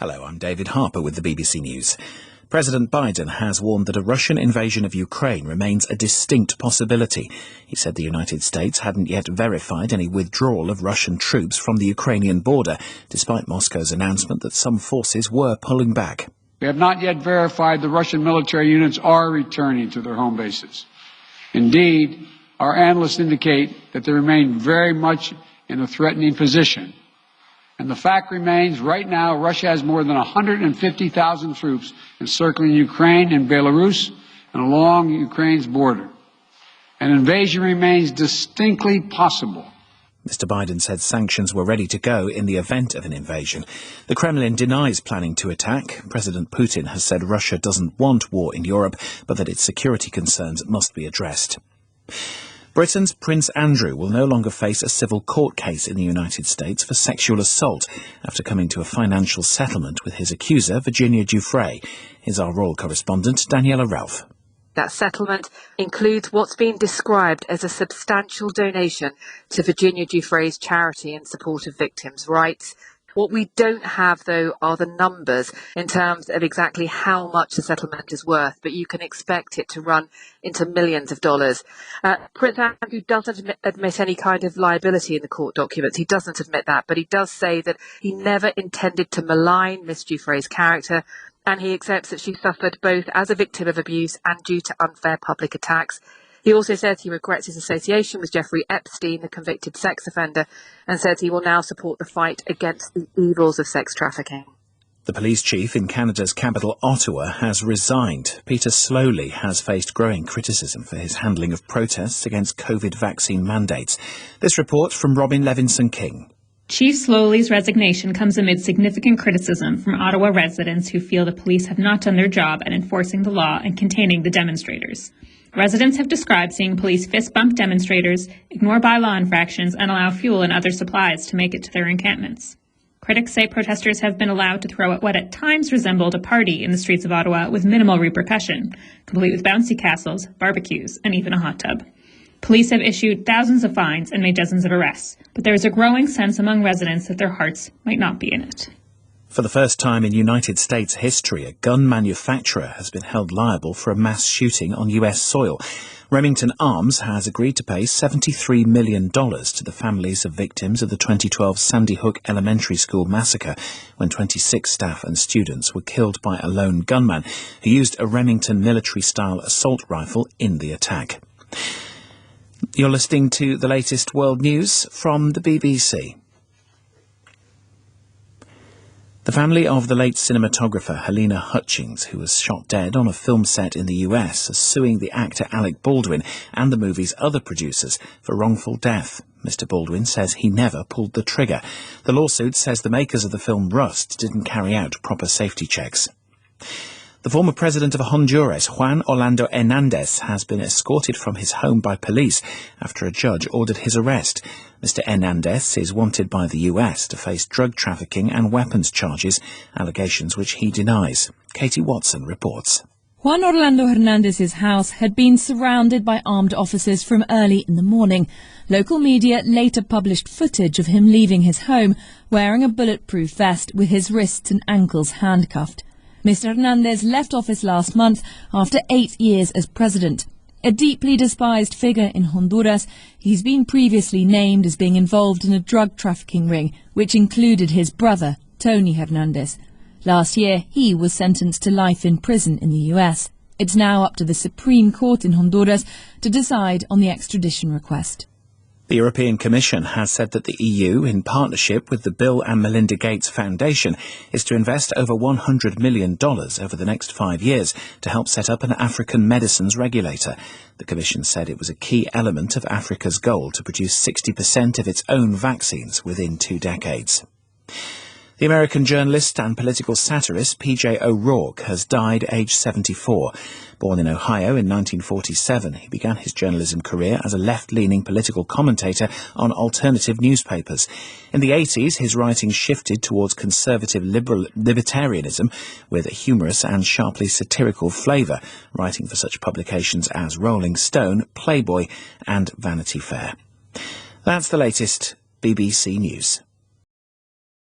Hello, I'm David Harper with the BBC News. President Biden has warned that a Russian invasion of Ukraine remains a distinct possibility. He said the United States hadn't yet verified any withdrawal of Russian troops from the Ukrainian border, despite Moscow's announcement that some forces were pulling back. We have not yet verified the Russian military units are returning to their home bases. Indeed, our analysts indicate that they remain very much in a threatening position. And the fact remains, right now, Russia has more than 150,000 troops encircling Ukraine and Belarus and along Ukraine's border. An invasion remains distinctly possible. Mr. Biden said sanctions were ready to go in the event of an invasion. The Kremlin denies planning to attack. President Putin has said Russia doesn't want war in Europe, but that its security concerns must be addressed. Britain's Prince Andrew will no longer face a civil court case in the United States for sexual assault after coming to a financial settlement with his accuser, Virginia Giuffre. Here's our royal correspondent, Daniela Ralph. That settlement includes what's been described as a substantial donation to Virginia Giuffre's charity in support of victims' rights. What we don't have, though, are the numbers in terms of exactly how much the settlement is worth, but you can expect it to run into millions of dollars. Prince Andrew doesn't admit any kind of liability in the court documents. He doesn't admit that, but he does say that he never intended to malign Miss Giuffre's character, and he accepts that she suffered both as a victim of abuse and due to unfair public attacks. He also says he regrets his association with Jeffrey Epstein, the convicted sex offender, and says he will now support the fight against the evils of sex trafficking. The police chief in Canada's capital, Ottawa, has resigned. Peter Slowly has faced growing criticism for his handling of protests against COVID vaccine mandates. This report from Robin Levinson-King. Chief Slowly's resignation comes amid significant criticism from Ottawa residents who feel the police have not done their job at enforcing the law and containing the demonstrators. Residents have described seeing police fist bump demonstrators, ignore bylaw infractions, and allow fuel and other supplies to make it to their encampments. Critics say protesters have been allowed to throw at what at times resembled a party in the streets of Ottawa with minimal repercussion, complete with bouncy castles, barbecues, and even a hot tub. Police have issued thousands of fines and made dozens of arrests, but there is a growing sense among residents that their hearts might not be in it. For the first time in United States history, a gun manufacturer has been held liable for a mass shooting on US soil. Remington Arms has agreed to pay $73 million to the families of victims of the 2012 Sandy Hook Elementary School massacre, when 26 staff and students were killed by a lone gunman who used a Remington military-style assault rifle in the attack. You're listening to the latest world news from the BBC. The family of the late cinematographer Helena Hutchings, who was shot dead on a film set in the US, is suing the actor Alec Baldwin and the movie's other producers for wrongful death. Mr. Baldwin says he never pulled the trigger. The lawsuit says the makers of the film Rust didn't carry out proper safety checks. The former president of Honduras, Juan Orlando Hernández, has been escorted from his home by police after a judge ordered his arrest. Mr. Hernández is wanted by the US to face drug trafficking and weapons charges, allegations which he denies. Katie Watson reports. Juan Orlando Hernández's house had been surrounded by armed officers from early in the morning. Local media later published footage of him leaving his home, wearing a bulletproof vest with his wrists and ankles handcuffed. Mr. Hernández left office last month after 8 years as president. A deeply despised figure in Honduras, he's been previously named as being involved in a drug trafficking ring, which included his brother, Tony Hernández. Last year, he was sentenced to life in prison in the US. It's now up to the Supreme Court in Honduras to decide on the extradition request. The European Commission has said that the EU, in partnership with the Bill and Melinda Gates Foundation, is to invest over $100 million over the next 5 years to help set up an African medicines regulator. The Commission said it was a key element of Africa's goal to produce 60% of its own vaccines within 2 decades. The American journalist and political satirist P.J. O'Rourke has died aged 74. Born in Ohio in 1947, he began his journalism career as a left-leaning political commentator on alternative newspapers. In the 80s, his writings shifted towards conservative libertarianism with a humorous and sharply satirical flavour, writing for such publications as Rolling Stone, Playboy and Vanity Fair. That's the latest BBC News.